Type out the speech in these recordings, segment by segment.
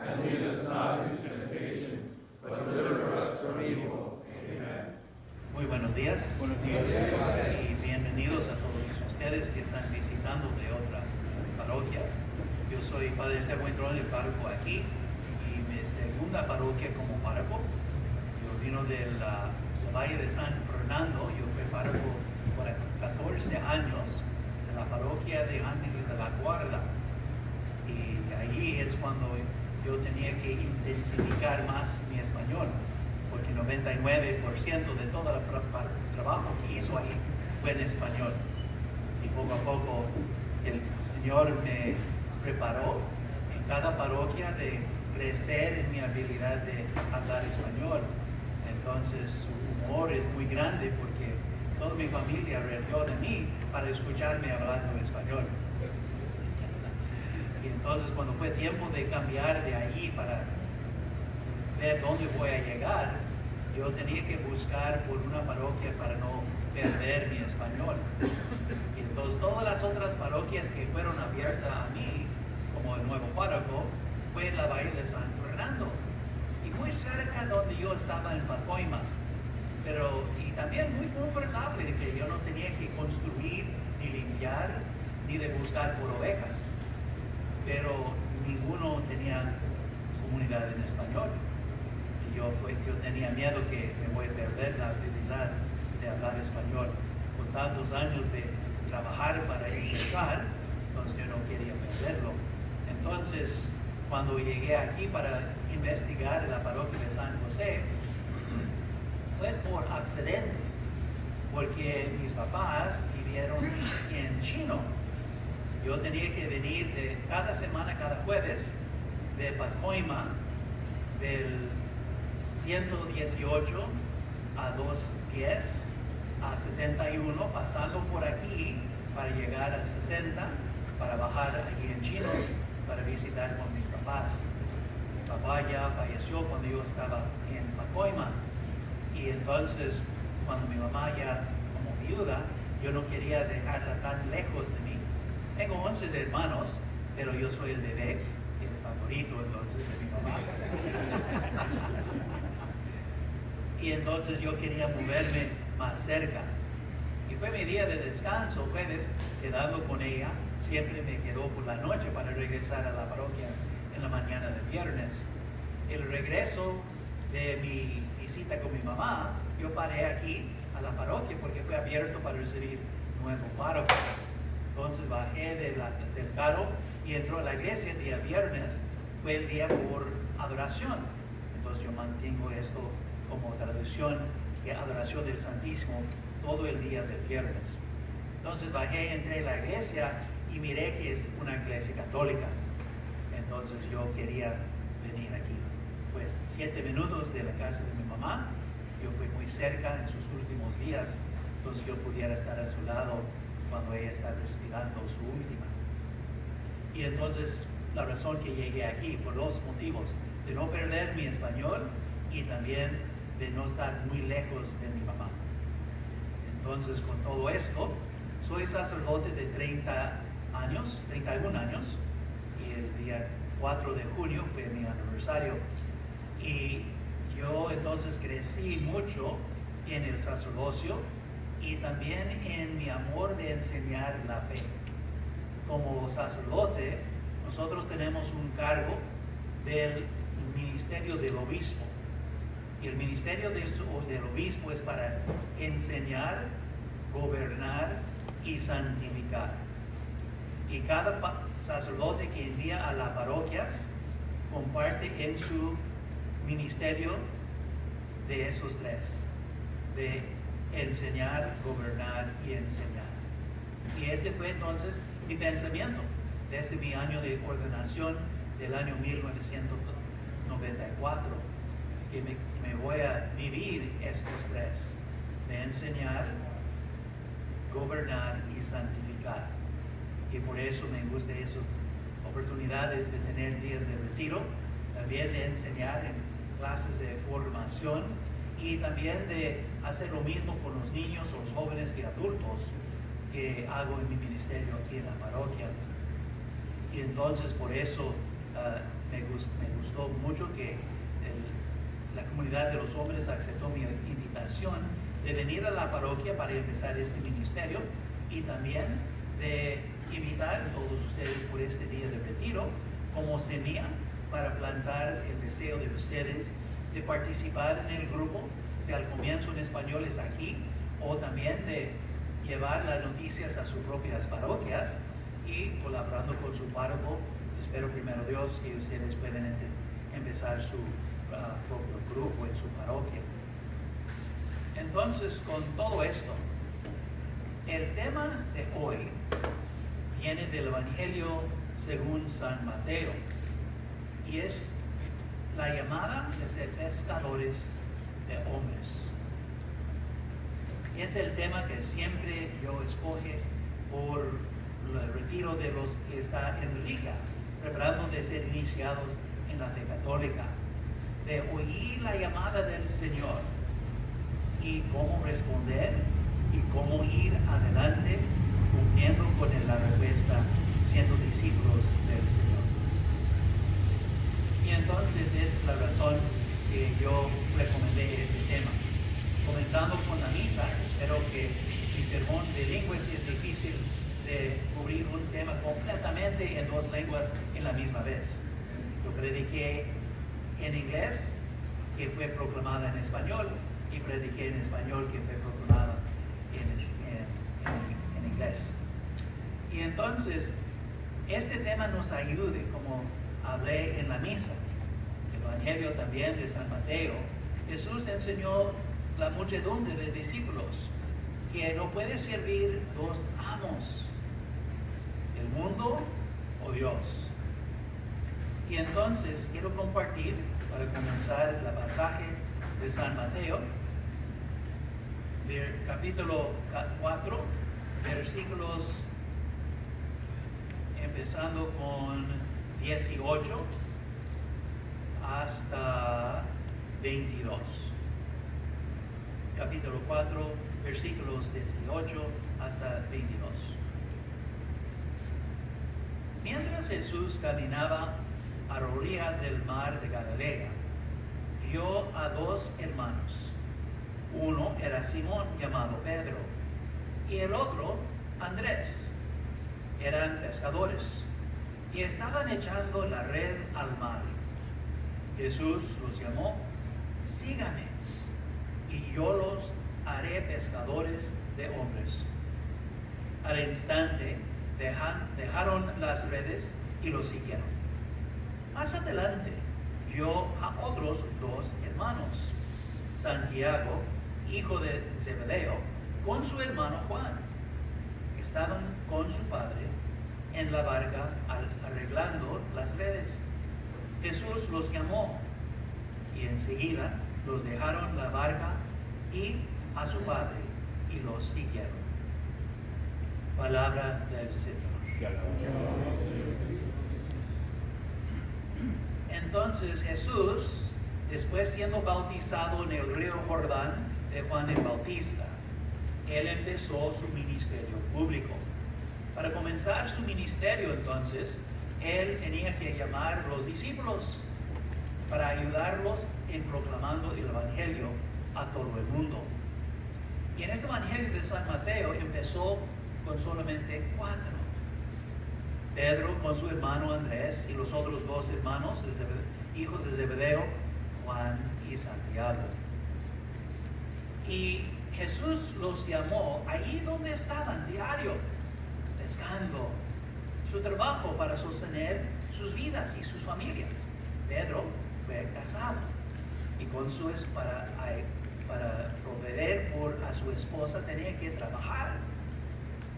and lead us not into temptation, but deliver us from evil. Amen. Muy buenos días. Buenos días. Y bienvenidos a todos ustedes que están visitando de otras parroquias. Yo soy Padre Esteban Buitrón, el párroco aquí, y mi segunda parroquia como párroco. Yo vino del Valle de San Fernando. Yo fui párroco por 14 años de la parroquia de Ángeles de la Guarda. Y ahí es cuando yo tenía que intensificar más mi español, porque 99% de todo el trabajo que hizo ahí fue en español. Y poco a poco el Señor me preparó en cada parroquia de crecer en mi habilidad de hablar español. Entonces su humor es muy grande porque toda mi familia alrededor de mí para escucharme hablando español. Y entonces cuando fue tiempo de cambiar de allí para ver dónde voy a llegar, yo tenía que buscar por una parroquia para no perder mi español. Y entonces todas las otras parroquias que fueron abiertas a mí como el nuevo párroco fue la Valle de San Fernando y muy cerca donde yo estaba en Pacoima, pero y también muy confortable de que yo no tenía que construir ni limpiar ni de buscar por ovejas, pero ninguno tenía comunidad en español. Y yo tenía miedo que me voy a perder la habilidad de hablar español con tantos años de trabajar para empezar, entonces yo no quería perderlo. Entonces, cuando llegué aquí para investigar la parroquia de San José, fue por accidente, porque mis papás vivieron en Chino. Yo tenía que venir de cada semana, cada jueves, de Pacoima, del 118 a 210 a 71, pasando por aquí para llegar al 60, para bajar aquí en Chino, para visitar con mis papás. Mi papá ya falleció cuando yo estaba en Pacoima, y entonces cuando mi mamá ya como viuda, yo no quería dejarla tan lejos de mí. Tengo 11 hermanos, pero yo soy el bebé, el favorito entonces de mi mamá. Y entonces yo quería moverme más cerca. Y fue mi día de descanso, jueves, quedando con ella. Siempre me quedó por la noche para regresar a la parroquia en la mañana de viernes. El regreso de mi visita con mi mamá, yo paré aquí a la parroquia porque fue abierto para recibir nuevo párroco. Entonces bajé del carro y entró a la iglesia el día viernes. Fue el día por adoración. Entonces yo mantengo esto como tradición, que adoración del Santísimo todo el día del viernes. Entonces bajé, entré a la iglesia y miré que es una iglesia católica. Entonces yo quería venir aquí. Pues 7 minutos de la casa de mi mamá. Yo fui muy cerca en sus últimos días, entonces yo pudiera estar a su lado cuando ella está respirando su última. Y entonces la razón que llegué aquí, por 2 motivos: de no perder mi español y también de no estar muy lejos de mi mamá. Entonces, con todo esto, soy sacerdote de 31 años, y el día 4 de junio fue mi aniversario. Y yo entonces crecí mucho en el sacerdocio y también en mi amor de enseñar la fe. Como sacerdote, nosotros tenemos un cargo del ministerio del obispo. Y el ministerio del obispo es para enseñar, gobernar y santificar. Y cada sacerdote que envía a las parroquias comparte en su ministerio de esos 3, de enseñar, gobernar y enseñar. Y este fue entonces mi pensamiento desde mi año de ordenación del año 1994, que me voy a vivir estos 3, de enseñar, gobernar y santificar. Y por eso me gusta esas oportunidades de tener días de retiro, también de enseñar en clases de formación y también de hacer lo mismo con los niños, los jóvenes y adultos que hago en mi ministerio aquí en la parroquia. Y entonces por eso me gustó gustó mucho que la comunidad de los hombres aceptó mi invitación de venir a la parroquia para empezar este ministerio y también de invitar a todos ustedes por este día de retiro como semilla para plantar el deseo de ustedes de participar en el grupo, sea al comienzo en español es aquí, o también de llevar las noticias a sus propias parroquias y colaborando con su párroco. Espero primero Dios que ustedes puedan empezar su propio grupo en su parroquia. Entonces, con todo esto, el tema de hoy viene del Evangelio según San Mateo y es la llamada de ser pescadores de hombres. Es el tema que siempre yo escoge por el retiro de los que están en Riga, preparando de ser iniciados en la fe católica, de oír la llamada del Señor y cómo responder y cómo ir adelante cumpliendo con la respuesta, siendo discípulos del Señor. Y entonces es la razón que yo recomendé este tema. Comenzando con la misa, espero que mi sermón de lenguas es difícil de cubrir un tema completamente en dos lenguas en la misma vez. Yo prediqué en inglés, que fue proclamada en español, y prediqué en español, que fue proclamada en inglés. Y entonces, este tema nos ayude, como hablé en la misa, el Evangelio también de San Mateo. Jesús enseñó la muchedumbre de discípulos que no puede servir dos amos, el mundo o Dios. Y entonces quiero compartir, para comenzar el pasaje de San Mateo, capítulo 4, versículos empezando con 18 hasta 22. Capítulo 4, versículos 18 hasta 22. Mientras Jesús caminaba a la orilla del mar de Galilea, vio a dos hermanos. Uno era Simón, llamado Pedro, y el otro Andrés. Eran pescadores y estaban echando la red al mar. Jesús los llamó: sígame, y yo los haré pescadores de hombres. Al instante dejaron las redes y los siguieron. Más adelante vio a otros dos hermanos, Santiago, hijo de Zebedeo, con su hermano Juan. Estaban con su padre en la barca arreglando las redes. Jesús los llamó y enseguida los dejaron la barca y a su padre y los siguieron. Palabra del Señor. Entonces Jesús, después siendo bautizado en el río Jordán de Juan el Bautista, él empezó su ministerio público. Para comenzar su ministerio, entonces, él tenía que llamar a los discípulos para ayudarlos en proclamando el Evangelio a todo el mundo. Y en este Evangelio de San Mateo empezó con solamente 4. Pedro con su hermano Andrés y los otros dos hermanos, hijos de Zebedeo, Juan y Santiago. Y Jesús los llamó allí donde estaban diario, pescando, su trabajo para sostener sus vidas y sus familias. Pedro fue casado y con su para proveer a su esposa tenía que trabajar.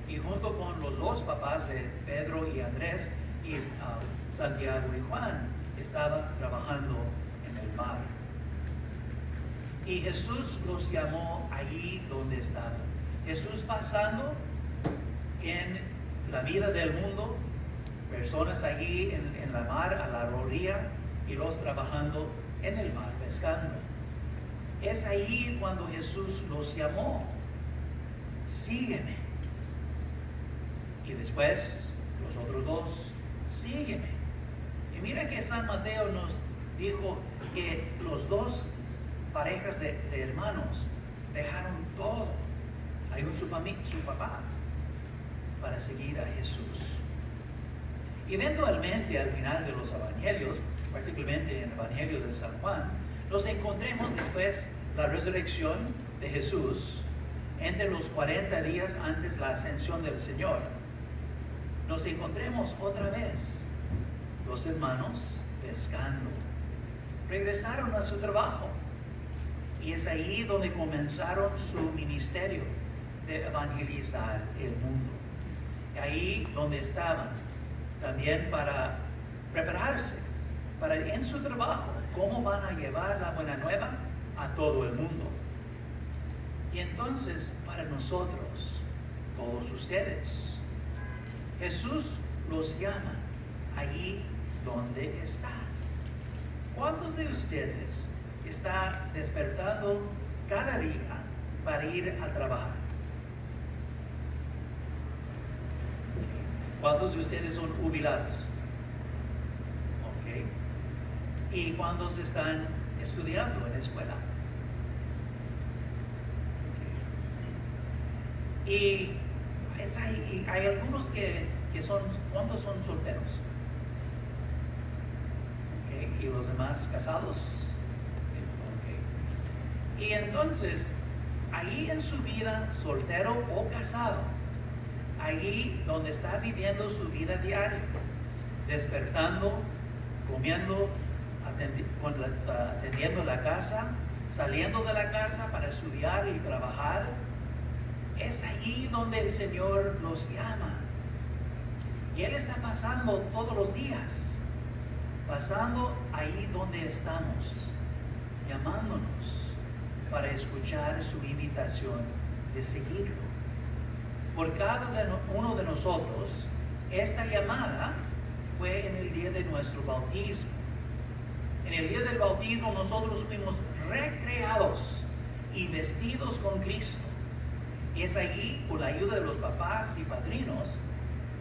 Y junto con los dos papás de Pedro y Andrés y Santiago y Juan estaba trabajando en el mar. Y Jesús los llamó allí donde estaban. Jesús pasando en la vida del mundo, personas allí en la mar, a la orilla, y los trabajando en el mar, pescando. Es ahí cuando Jesús los llamó: sígueme. Y después los otros dos: sígueme. Y mira que San Mateo nos dijo que los dos parejas de hermanos dejaron todo, ahí su familia, su papá, para seguir a Jesús. Y eventualmente al final de los evangelios, particularmente en el Evangelio de San Juan, nos encontremos después la resurrección de Jesús, entre los 40 días antes de la ascensión del Señor. Nos encontremos otra vez los hermanos pescando. Regresaron a su trabajo y es ahí donde comenzaron su ministerio de evangelizar el mundo. Ahí donde estaban también para prepararse para en su trabajo cómo van a llevar la buena nueva a todo el mundo. Y entonces para nosotros, todos ustedes, Jesús los llama allí donde están. ¿Cuántos de ustedes están despertando cada día para ir a trabajar? ¿Cuántos de ustedes son jubilados? Ok. ¿Y cuántos están estudiando en la escuela? Okay. Y hay algunos que son, ¿cuántos son solteros? Okay. ¿Y los demás casados? Okay. Y entonces, ahí en su vida, soltero o casado, allí donde está viviendo su vida diaria, despertando, comiendo, atendiendo la casa, saliendo de la casa para estudiar y trabajar, es allí donde el Señor nos llama. Y Él está pasando todos los días, pasando ahí donde estamos, llamándonos para escuchar su invitación de seguirlo. Por cada uno de nosotros, esta llamada fue en el día de nuestro bautismo. En el día del bautismo nosotros fuimos recreados y vestidos con Cristo. Y es allí, por la ayuda de los papás y padrinos,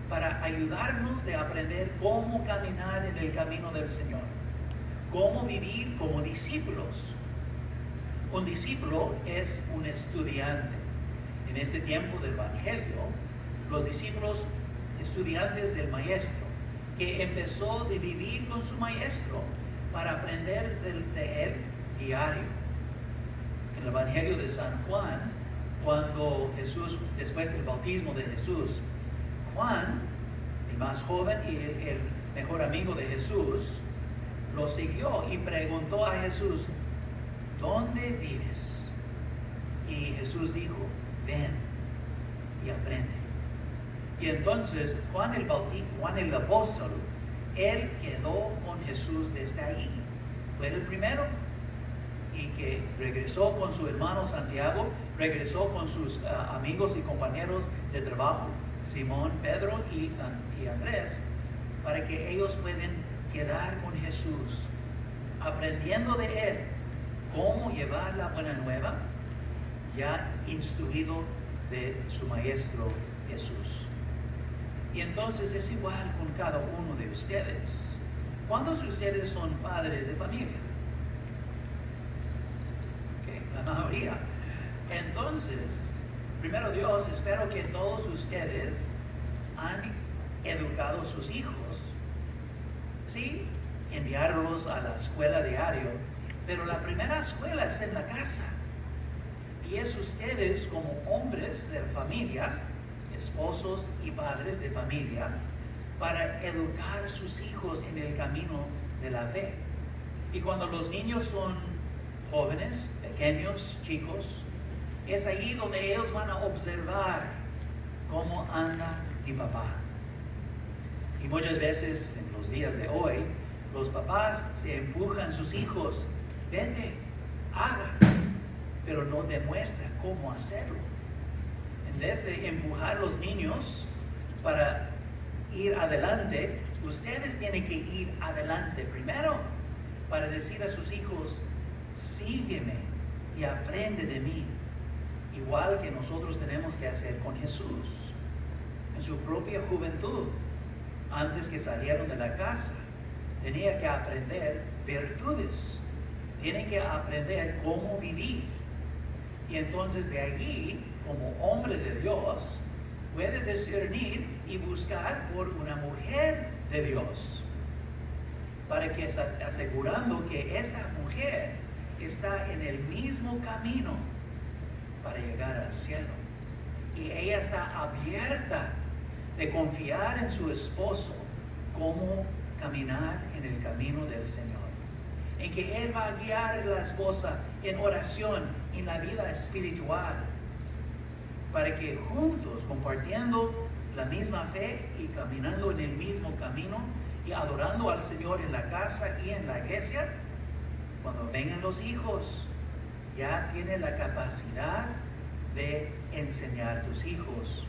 para ayudarnos de aprender cómo caminar en el camino del Señor, cómo vivir como discípulos. Un discípulo es un estudiante. En este tiempo del Evangelio, los discípulos, estudiantes del Maestro, que empezó de vivir con su Maestro para aprender de él diario. En el Evangelio de San Juan, cuando Jesús, después del bautismo de Jesús, Juan, el más joven y el mejor amigo de Jesús, lo siguió y preguntó a Jesús, ¿dónde vives? Y Jesús dijo, ven y aprende. Y entonces Juan el apóstol, él quedó con Jesús desde ahí. Fue el primero y que regresó con su hermano Santiago, regresó con sus amigos y compañeros de trabajo, Simón, Pedro y Andrés, para que ellos puedan quedar con Jesús, aprendiendo de él cómo llevar la buena nueva, ya instruido de su Maestro Jesús. Y entonces es igual con cada uno de ustedes. ¿Cuántos de ustedes son padres de familia? Okay, la mayoría. Entonces, primero Dios, espero que todos ustedes han educado a sus hijos. Sí, enviarlos a la escuela diario, pero la primera escuela es en la casa. Y es ustedes como hombres de familia, esposos y padres de familia, para educar a sus hijos en el camino de la fe. Y cuando los niños son jóvenes, pequeños, chicos, es ahí donde ellos van a observar cómo anda mi papá. Y muchas veces en los días de hoy, los papás se empujan a sus hijos, vete, haga, pero no demuestra cómo hacerlo. En vez de empujar a los niños para ir adelante, ustedes tienen que ir adelante primero para decir a sus hijos, sígueme y aprende de mí, igual que nosotros tenemos que hacer con Jesús. En su propia juventud, antes que salieron de la casa, tenía que aprender virtudes, tiene que aprender cómo vivir. Y entonces de allí, como hombre de Dios, puede discernir y buscar por una mujer de Dios, para que asegurando que esta mujer está en el mismo camino para llegar al cielo. Y ella está abierta de confiar en su esposo, cómo caminar en el camino del Señor. En que Él va a guiar a la esposa en oración, en la vida espiritual, para que juntos, compartiendo la misma fe y caminando en el mismo camino y adorando al Señor en la casa y en la iglesia, cuando vengan los hijos, ya tiene la capacidad de enseñar a tus hijos.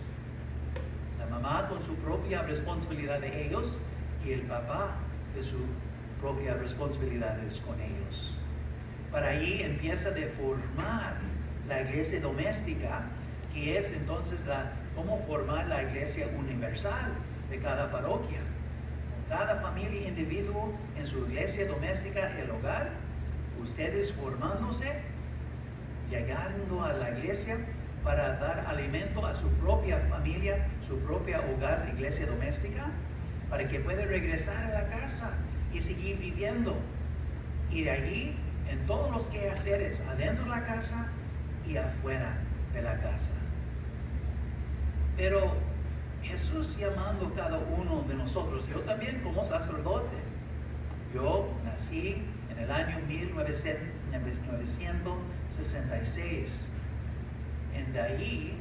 La mamá con su propia responsabilidad de ellos y el papá de sus propias responsabilidades con ellos. Para ahí empieza de formar la iglesia doméstica, que es entonces cómo formar la iglesia universal de cada parroquia. Cada familia e individuo en su iglesia doméstica, el hogar, ustedes formándose, llegando a la iglesia para dar alimento a su propia familia, su propia hogar de iglesia doméstica, para que pueda regresar a la casa y seguir viviendo. Y de allí, en todos los quehaceres, adentro de la casa y afuera de la casa. Pero Jesús llamando a cada uno de nosotros, yo también como sacerdote, yo nací en el año 1966. De ahí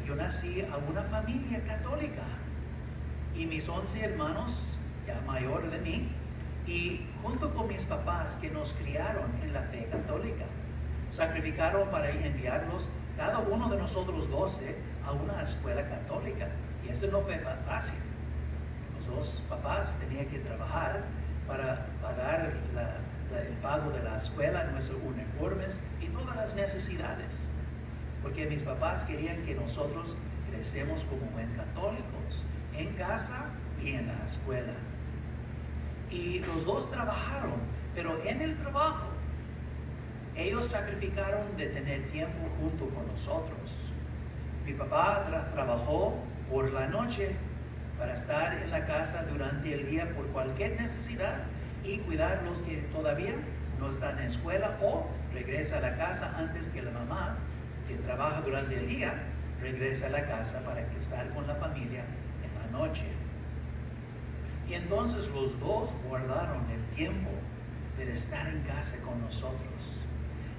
yo nací a una familia católica y mis 11 hermanos, ya mayores de mí, y junto con mis papás que nos criaron en la fe católica, sacrificaron para enviarlos, cada uno de nosotros 12, a una escuela católica. Y eso no fue fácil. Los dos papás tenían que trabajar para pagar el pago de la escuela, nuestros uniformes y todas las necesidades. Porque mis papás querían que nosotros crecemos como buen católicos, en casa y en la escuela. Y los dos trabajaron, pero en el trabajo, ellos sacrificaron de tener tiempo junto con nosotros. Mi papá trabajó por la noche para estar en la casa durante el día por cualquier necesidad y cuidar los que todavía no están en escuela o regresa a la casa antes que la mamá, que trabaja durante el día, regresa a la casa para estar con la familia en la noche. Y entonces los dos guardaron el tiempo de estar en casa con nosotros.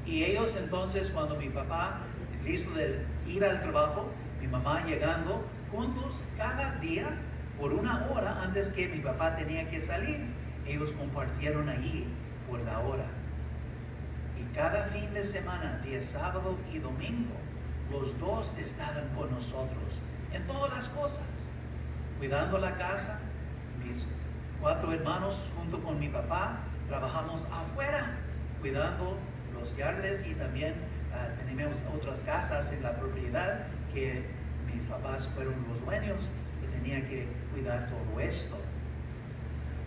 Y ellos entonces, cuando mi papá listo de ir al trabajo, mi mamá llegando, juntos cada día por una hora antes que mi papá tenía que salir, ellos compartieron allí por la hora. Y cada fin de semana, día sábado y domingo, los dos estaban con nosotros en todas las cosas, cuidando la casa. Mis 4 hermanos junto con mi papá trabajamos afuera, cuidando los yardes y también tenemos otras casas en la propiedad que mis papás fueron los dueños que tenían que cuidar todo esto.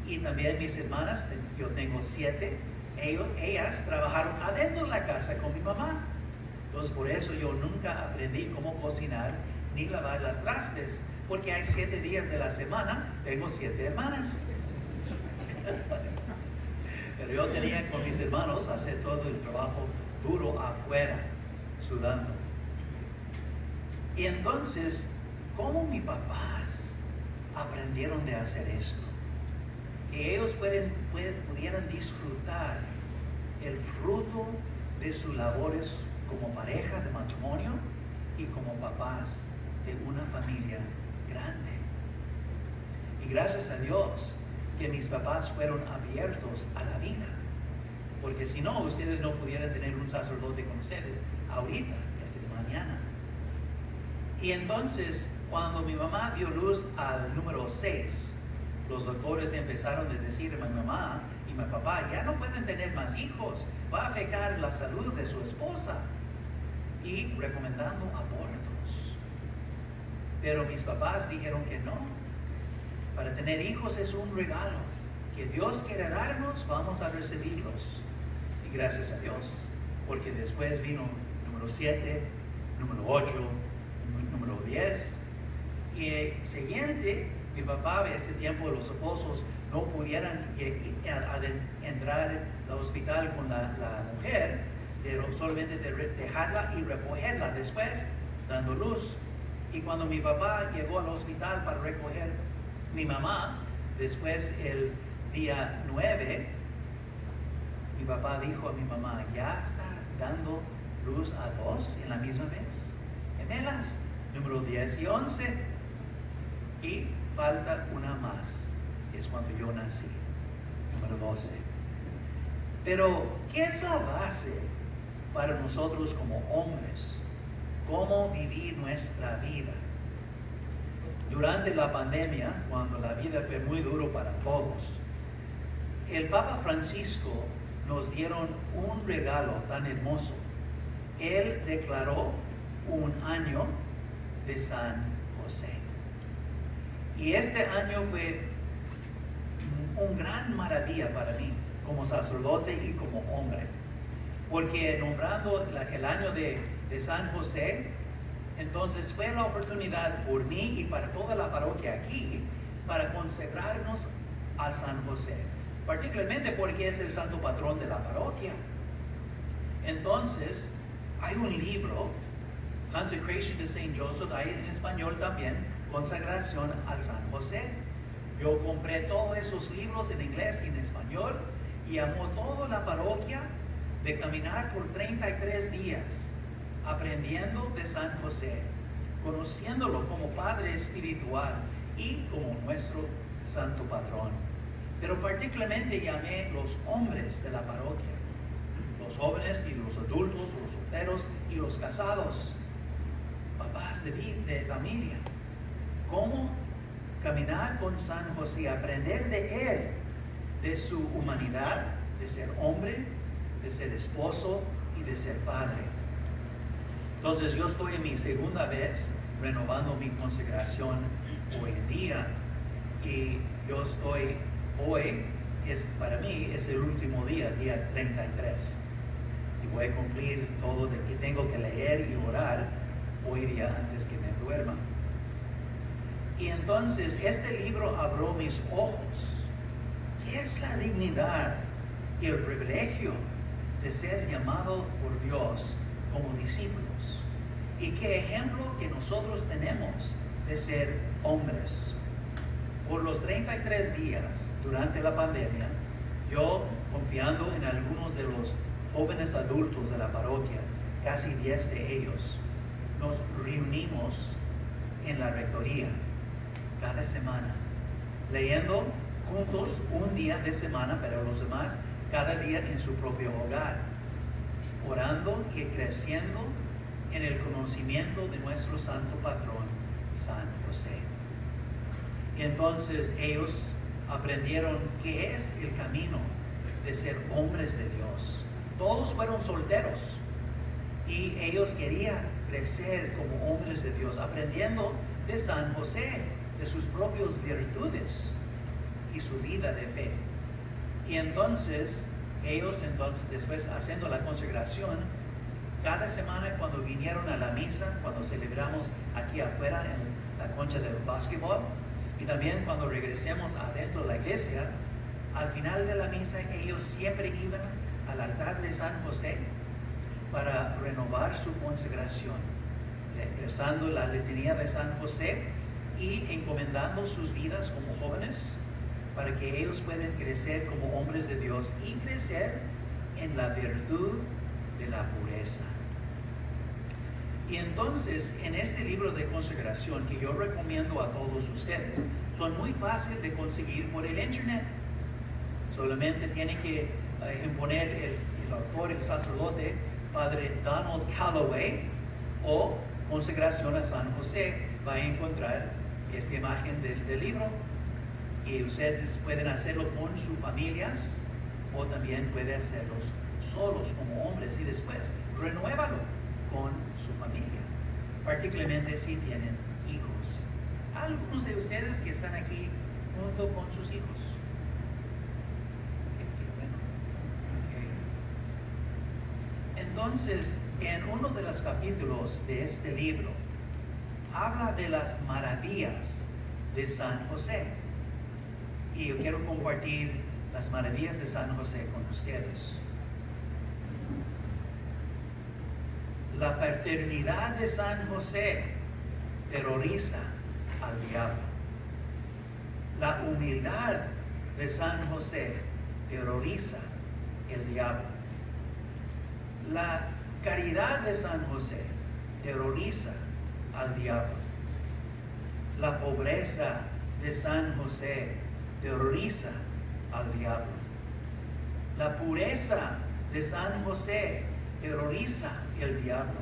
Y también mis hermanas, yo tengo 7, ellas trabajaron adentro de la casa con mi mamá. Entonces por eso yo nunca aprendí cómo cocinar ni lavar las trastes, porque hay 7 días de la semana, tengo 7 hermanas. Pero yo tenía con mis hermanos hacer todo el trabajo duro afuera, sudando. Y entonces, ¿cómo mis papás aprendieron de hacer esto? Que ellos pudieran disfrutar el fruto de sus labores como pareja de matrimonio y como papás de una familia grande. Y gracias a Dios que mis papás fueron abiertos a la vida, porque si no, ustedes no pudieran tener un sacerdote con ustedes ahorita, esta es mañana. Y entonces, cuando mi mamá dio luz al número 6, los doctores empezaron a decir a mi mamá y mi papá, ya no pueden tener más hijos, va a afectar la salud de su esposa, y recomendando abortos. Pero mis papás dijeron que no, para tener hijos es un regalo, que Dios quiere darnos, vamos a recibirlos. Y gracias a Dios, porque después vino número 7, número 8, número 10. Y el siguiente, mi papá, en ese tiempo los esposos no pudieran entrar al hospital con la mujer, pero solamente dejarla y recogerla después, dando luz. Y cuando mi papá llegó al hospital para recoger mi mamá, después el día 9, mi papá dijo a mi mamá, ¿ya está dando luz a 2 en la misma vez? Gemelas, número 10 y 11. Y falta una más, es cuando yo nací, número 12. Pero, ¿qué es la base para nosotros como hombres? ¿Cómo vivir nuestra vida? Durante la pandemia, cuando la vida fue muy duro para todos, el Papa Francisco nos dieron un regalo tan hermoso. Él declaró un año de San José. Y este año fue una gran maravilla para mí, como sacerdote y como hombre. Porque nombrando el año de San José, entonces fue la oportunidad por mí y para toda la parroquia aquí, para consagrarnos a San José. Particularmente porque es el santo patrón de la parroquia. Entonces, hay un libro, Consecration to Saint Joseph, hay en español también, Consagración al San José. Yo compré todos esos libros en inglés y en español y amó toda la parroquia de caminar por 33 días aprendiendo de San José, conociéndolo como Padre espiritual y como nuestro santo patrón. Pero particularmente llamé los hombres de la parroquia, los jóvenes y los adultos, los solteros y los casados, papás de familia. ¿Cómo caminar con San José? Aprender de él, de su humanidad, de ser hombre, de ser esposo y de ser padre. Entonces yo estoy en mi segunda vez renovando mi consagración hoy en día y yo estoy hoy, para mí es el último día 33 y voy a cumplir todo de que tengo que leer y orar hoy día antes que me duerma. Y entonces este libro abrió mis ojos. ¿Qué es la dignidad y el privilegio de ser llamado por Dios como discípulos? ¿Y qué ejemplo que nosotros tenemos de ser hombres? Por los 33 días durante la pandemia, yo, confiando en algunos de los jóvenes adultos de la parroquia, casi 10 de ellos, nos reunimos en la rectoría cada semana, leyendo juntos un día de semana, pero los demás cada día en su propio hogar, orando y creciendo en el conocimiento de nuestro santo patrón, San José. Y entonces ellos aprendieron qué es el camino de ser hombres de Dios. Todos fueron solteros y ellos querían crecer como hombres de Dios, aprendiendo de San José, de sus propias virtudes y su vida de fe. Y entonces ellos después haciendo la consagración, cada semana cuando vinieron a la misa, cuando celebramos aquí afuera en la concha del básquetbol, y también cuando regresemos adentro de la iglesia, al final de la misa ellos siempre iban al altar de San José para renovar su consagración, rezando la letanía de San José y encomendando sus vidas como jóvenes para que ellos puedan crecer como hombres de Dios y crecer en la virtud de la pureza. Y entonces, en este libro de consagración que yo recomiendo a todos ustedes, son muy fáciles de conseguir por el internet. Solamente tienen que imponer el autor, el sacerdote, Padre Donald Calloway, o Consagración a San José, va a encontrar esta imagen del libro. Y ustedes pueden hacerlo con sus familias o también pueden hacerlos solos como hombres y después renuévalo con su familia, particularmente si tienen hijos. Algunos de ustedes que están aquí junto con sus hijos. entonces, en uno de los capítulos de este libro, habla de las maravillas de San José. Y yo quiero compartir las maravillas de San José con ustedes. La paternidad de San José terroriza al diablo. La humildad de San José terroriza el diablo. La caridad de San José terroriza al diablo. La pobreza de San José terroriza al diablo. La pureza de San José terroriza el diablo.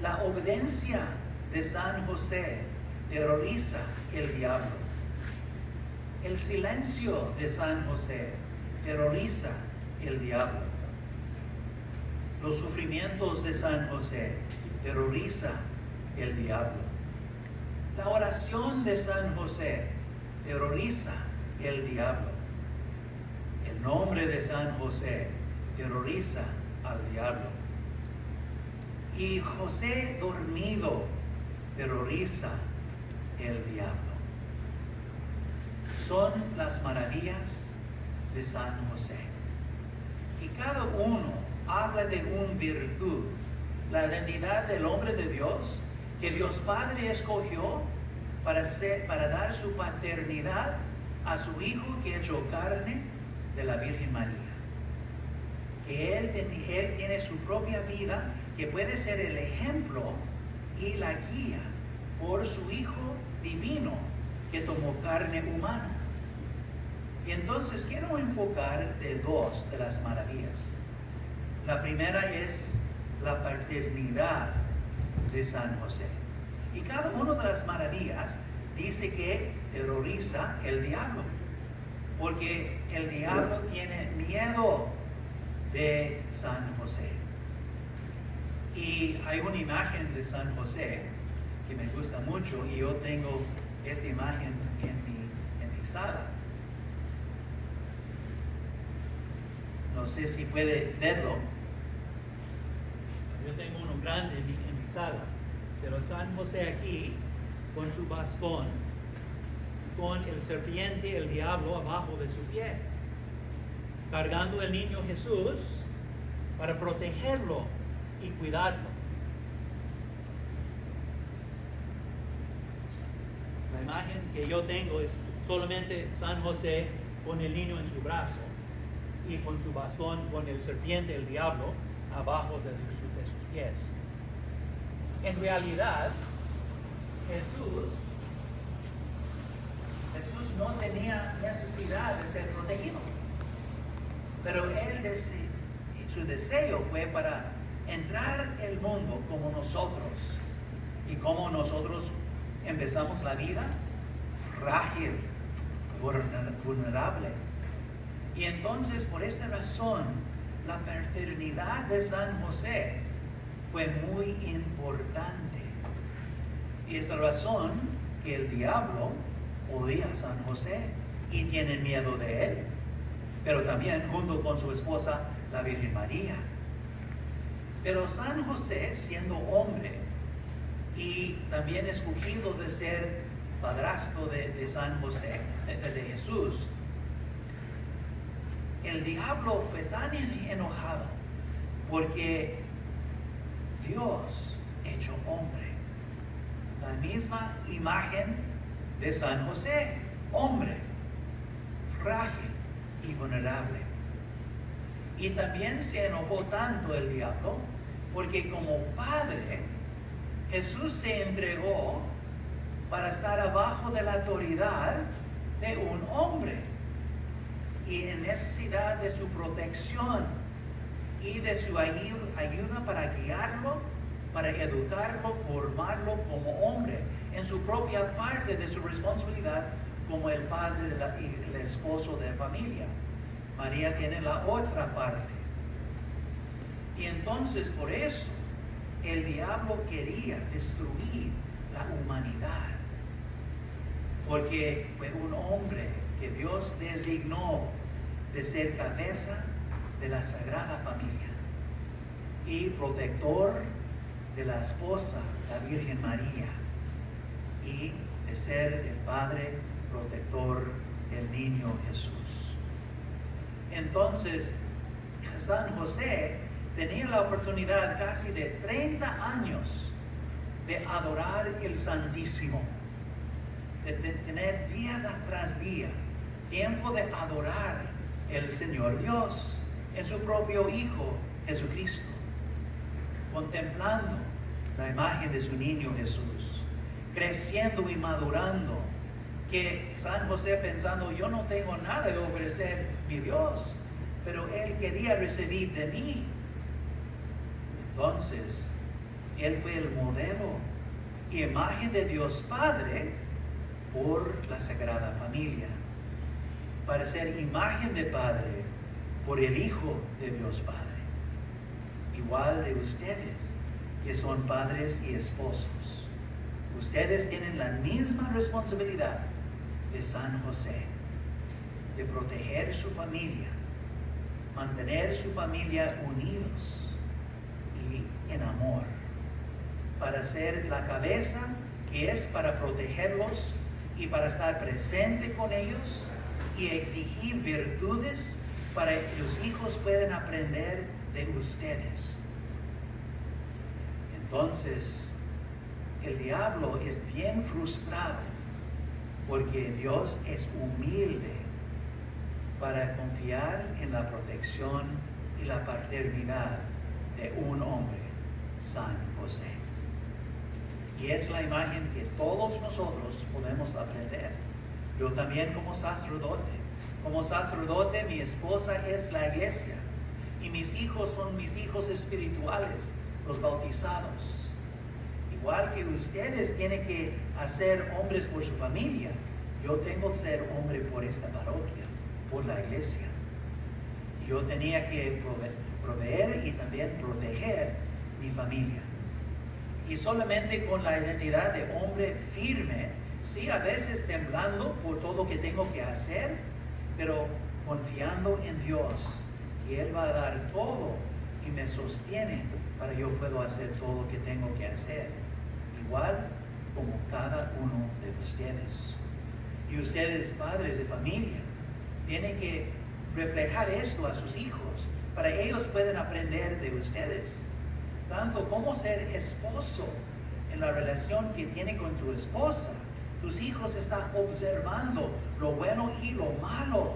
La obediencia de San José terroriza el diablo. El silencio de San José terroriza el diablo. Los sufrimientos de San José terroriza el diablo. La oración de San José terroriza el diablo. El nombre de San José terroriza al diablo. Y José dormido terroriza el diablo. Son las maravillas de San José. Y cada uno habla de una virtud, la identidad del hombre de Dios, que Dios Padre escogió para dar su paternidad a su Hijo que echó carne de la Virgen María. Que él tiene su propia vida, que puede ser el ejemplo y la guía por su Hijo divino que tomó carne humana. Y entonces quiero enfocar de dos de las maravillas. La primera es la paternidad de San José. Y cada una de las maravillas dice que terroriza el diablo, porque el diablo tiene miedo de San José. Y hay una imagen de San José que me gusta mucho, y yo tengo esta imagen en mi sala. No sé si puede verlo. Yo tengo uno grande en mi sala, pero San José aquí, con su bastón, con el serpiente, el diablo, abajo de su pie, cargando al niño Jesús para protegerlo y cuidarlo. La imagen que yo tengo es solamente San José con el niño en su brazo y con su bastón, con el serpiente, el diablo, abajo de sus pies. En realidad, Jesús no tenía necesidad de ser protegido, pero su deseo fue para entrar el mundo como nosotros, y como nosotros empezamos la vida frágil, vulnerable. Y entonces, por esta razón, la paternidad de San José fue muy importante. Y esta razón que el diablo odia a San José y tiene miedo de él, pero también junto con su esposa, la Virgen María. Pero San José, siendo hombre y también escogido de ser padrastro de San José, de Jesús, el diablo fue tan enojado porque Dios hecho hombre, la misma imagen de San José, hombre, frágil y vulnerable. Y también se enojó tanto el diablo porque como padre, Jesús se entregó para estar abajo de la autoridad de un hombre y en necesidad de su protección y de su ayuda para guiarlo, para educarlo, formarlo como hombre en su propia parte de su responsabilidad como el padre y el esposo de familia. María tiene la otra parte. Y entonces por eso el diablo quería destruir la humanidad, porque fue un hombre que Dios designó de ser cabeza de la Sagrada Familia. y protector de la esposa, la Virgen María, y de ser el padre protector del niño Jesús. Entonces, San José tenía la oportunidad casi de 30 años de adorar el Santísimo, de tener día tras día tiempo de adorar el Señor Dios en su propio Hijo Jesucristo, contemplando la imagen de su niño Jesús, creciendo y madurando, que San José pensando, yo no tengo nada de ofrecer mi Dios, pero Él quería recibir de mí. Entonces, Él fue el modelo y imagen de Dios Padre por la Sagrada Familia, para ser imagen de Padre por el Hijo de Dios Padre. Igual de ustedes, que son padres y esposos. Ustedes tienen la misma responsabilidad de San José, de proteger su familia, mantener su familia unidos y en amor, para ser la cabeza que es para protegerlos y para estar presente con ellos y exigir virtudes para que los hijos puedan aprender de ustedes. Entonces, el diablo es bien frustrado porque Dios es humilde para confiar en la protección y la paternidad de un hombre, San José. Y es la imagen que todos nosotros podemos aprender. Yo también como sacerdote. Como sacerdote, mi esposa es la iglesia. Y mis hijos son mis hijos espirituales, los bautizados. Igual que ustedes tienen que hacer hombres por su familia, yo tengo que ser hombre por esta parroquia, por la iglesia. Yo tenía que proveer y también proteger mi familia. Y solamente con la identidad de hombre firme, sí, a veces temblando por todo lo que tengo que hacer, pero confiando en Dios, que Él va a dar todo y me sostiene para yo puedo hacer todo lo que tengo que hacer. Igual como cada uno de ustedes. Y ustedes, padres de familia, tienen que reflejar esto a sus hijos, para que ellos puedan aprender de ustedes. Tanto como ser esposo en la relación que tiene con tu esposa. Tus hijos están observando lo bueno y lo malo,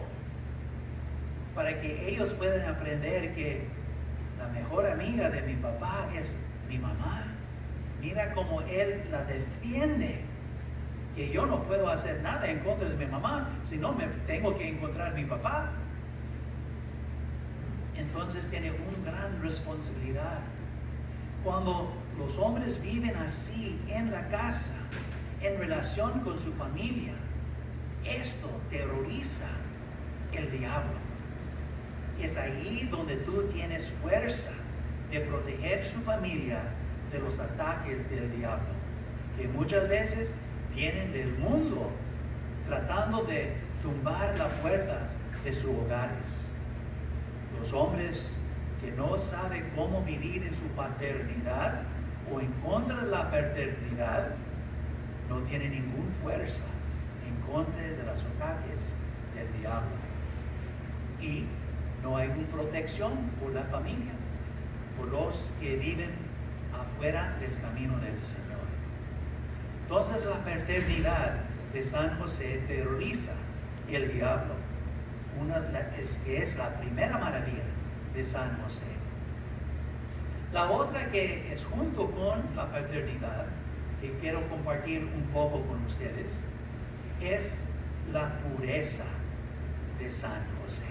para que ellos puedan aprender que la mejor amiga de mi papá es mi mamá. Mira cómo él la defiende, que yo no puedo hacer nada en contra de mi mamá, sino me tengo que encontrar a mi papá. Entonces tiene una gran responsabilidad. Cuando los hombres viven así en la casa, en relación con su familia, esto terroriza el diablo. Es ahí donde tú tienes fuerza de proteger su familia de los ataques del diablo, que muchas veces vienen del mundo tratando de tumbar las puertas de sus hogares. Los hombres que no saben cómo vivir en su paternidad o en contra de la paternidad no tienen ninguna fuerza en contra de los ataques del diablo. Y no hay una protección por la familia, por los que viven afuera del camino del Señor. Entonces la paternidad de San José terroriza el diablo, que es la primera maravilla de San José. La otra que es junto con la paternidad, que quiero compartir un poco con ustedes, es la pureza de San José.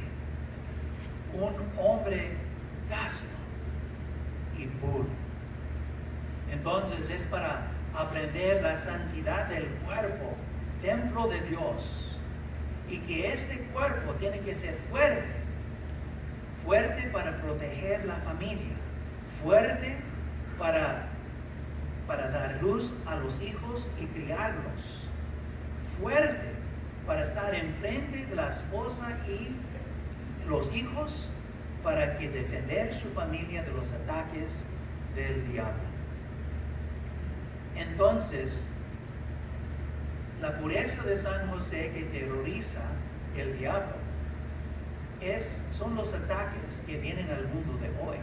Un hombre casto y puro. Entonces es para aprender la santidad del cuerpo, templo de Dios, y que este cuerpo tiene que ser fuerte, fuerte para proteger la familia, fuerte para dar luz a los hijos y criarlos, fuerte para estar enfrente de la esposa y los hijos para que defender su familia de los ataques del diablo. Entonces, la pureza de San José que terroriza el diablo son los ataques que vienen al mundo de hoy.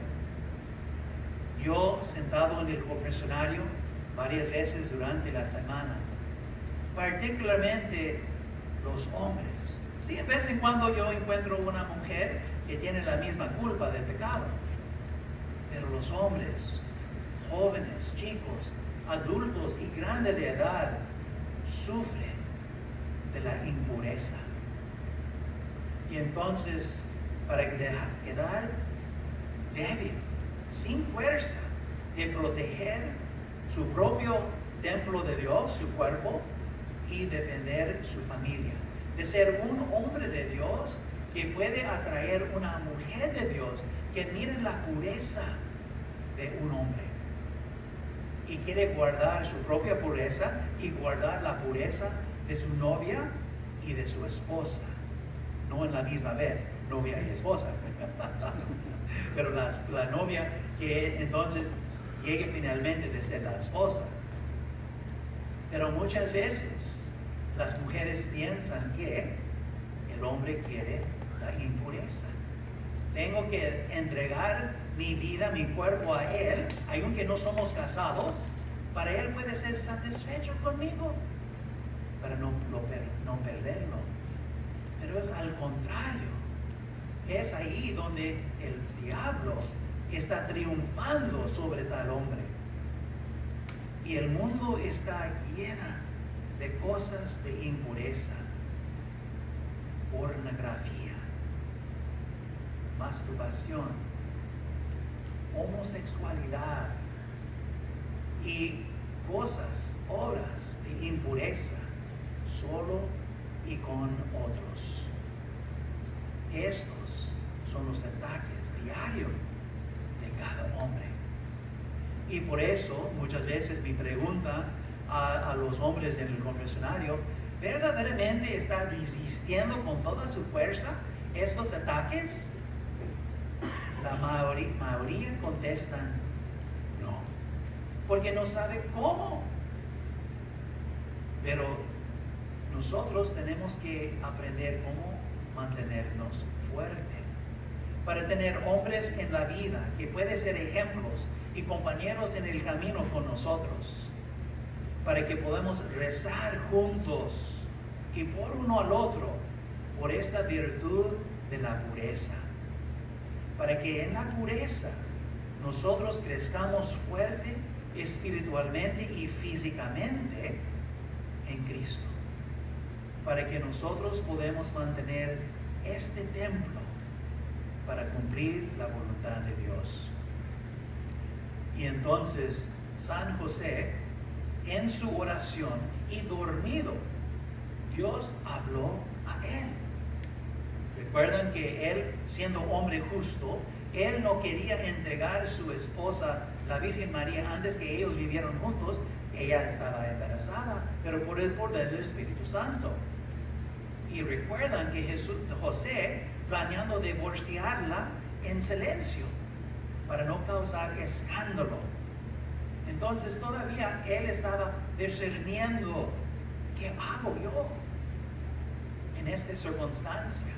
Yo, sentado en el confesionario varias veces durante la semana, particularmente los hombres. Sí, de vez en cuando yo encuentro una mujer que tiene la misma culpa del pecado, pero los hombres, jóvenes, chicos, adultos y grandes de edad, sufren de la impureza. Y entonces, para quedar débil, sin fuerza de proteger su propio templo de Dios, su cuerpo, y defender su familia, de ser un hombre de Dios que puede atraer una mujer de Dios que mire la pureza de un hombre y quiere guardar su propia pureza y guardar la pureza de su novia y de su esposa, no en la misma vez, novia y esposa, pero la novia que entonces llegue finalmente de ser la esposa. Pero muchas veces las mujeres piensan que el hombre quiere la impureza. Tengo que entregar mi vida, mi cuerpo a él, aunque no somos casados, para él puede ser satisfecho conmigo, para no perderlo. Pero es al contrario. Es ahí donde el diablo está triunfando sobre tal hombre. Y el mundo está llena de cosas de impureza, pornografía, masturbación, homosexualidad y cosas, obras de impureza, solo y con otros. Estos son los ataques diarios de cada hombre. Y por eso, muchas veces mi pregunta a los hombres en el confesionario, ¿verdaderamente está resistiendo con toda su fuerza estos ataques? La mayoría contestan no, porque no sabe cómo. Pero nosotros tenemos que aprender cómo mantenernos fuertes, para tener hombres en la vida que pueden ser ejemplos y compañeros en el camino con nosotros, para que podamos rezar juntos y por uno al otro por esta virtud de la pureza, para que en la pureza nosotros crezcamos fuerte espiritualmente y físicamente en Cristo, para que nosotros podamos mantener este templo para cumplir la voluntad de Dios. Y entonces San José, en su oración y dormido, Dios habló a él. Recuerdan que él, siendo hombre justo, él no quería entregar a su esposa, la Virgen María, antes que ellos vivieron juntos. Ella estaba embarazada, pero por el poder del Espíritu Santo. Y recuerdan que José planeando divorciarla en silencio para no causar escándalo. Entonces todavía él estaba discerniendo, ¿qué hago yo en esta circunstancia?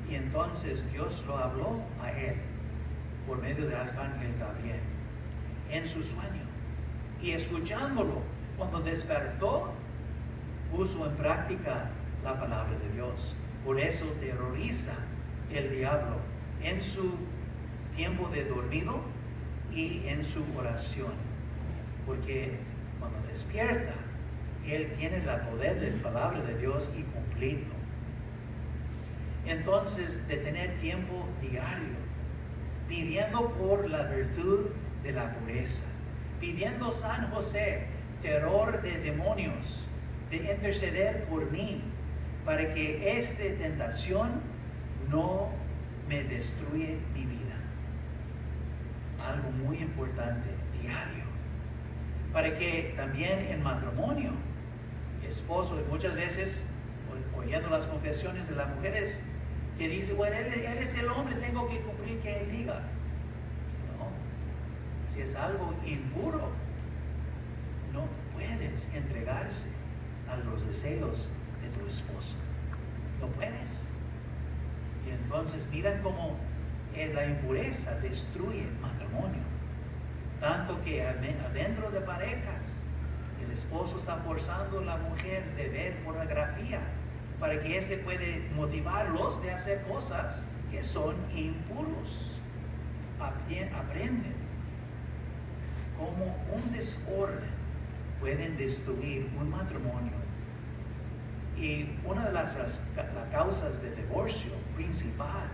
Y entonces Dios lo habló a él por medio del arcángel Gabriel en su sueño. Y escuchándolo, cuando despertó, puso en práctica la palabra de Dios. Por eso terroriza el diablo en su tiempo de dormido y en su oración. Porque cuando despierta, él tiene el poder de la palabra de Dios y cumplirlo. Entonces, de tener tiempo diario, pidiendo por la virtud de la pureza, pidiendo San José, terror de demonios, de interceder por mí, para que esta tentación no me destruya mi vida. Algo muy importante, diario. Para que también en matrimonio, esposo, muchas veces, oyendo las confesiones de las mujeres, que dice, bueno, él es el hombre, tengo que cumplir que él diga. No, si es algo impuro, no puedes entregarse a los deseos de tu esposo. No puedes. Y entonces miran cómo la impureza destruye el matrimonio. Tanto que adentro de parejas, el esposo está forzando a la mujer de ver pornografía para que éste puede motivarlos de hacer cosas que son impuros. Aprenden cómo un desorden pueden destruir un matrimonio. Y una de las causas de divorcio principal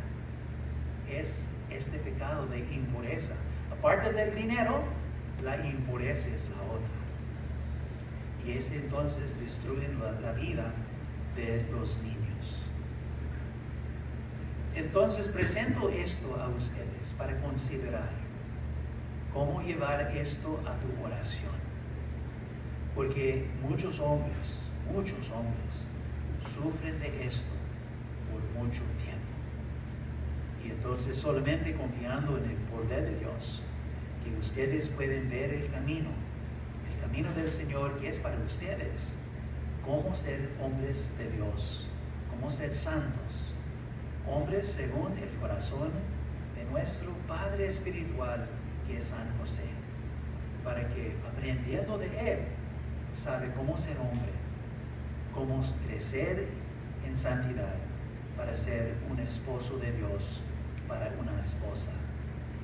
es este pecado de impureza. Aparte del dinero, la impureza es la otra. Y ese entonces destruye la vida de los niños. Entonces presento esto a ustedes para considerar cómo llevar esto a tu oración. Porque muchos hombres sufren de esto por mucho tiempo. Y entonces solamente confiando en el poder de Dios, que ustedes pueden ver el camino del Señor que es para ustedes, cómo ser hombres de Dios, cómo ser santos, hombres según el corazón de nuestro Padre Espiritual, que es San José, para que aprendiendo de Él, sabe cómo ser hombre, cómo crecer en santidad, para ser un esposo de Dios para una esposa.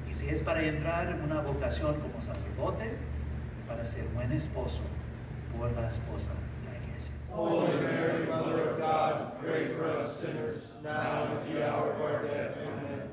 Y si es para entrar en una vocación como sacerdote, para ser buen esposo por la esposa de la iglesia. Holy Mary, Mother of God, pray for us sinners, now and at the hour of our death. Amen.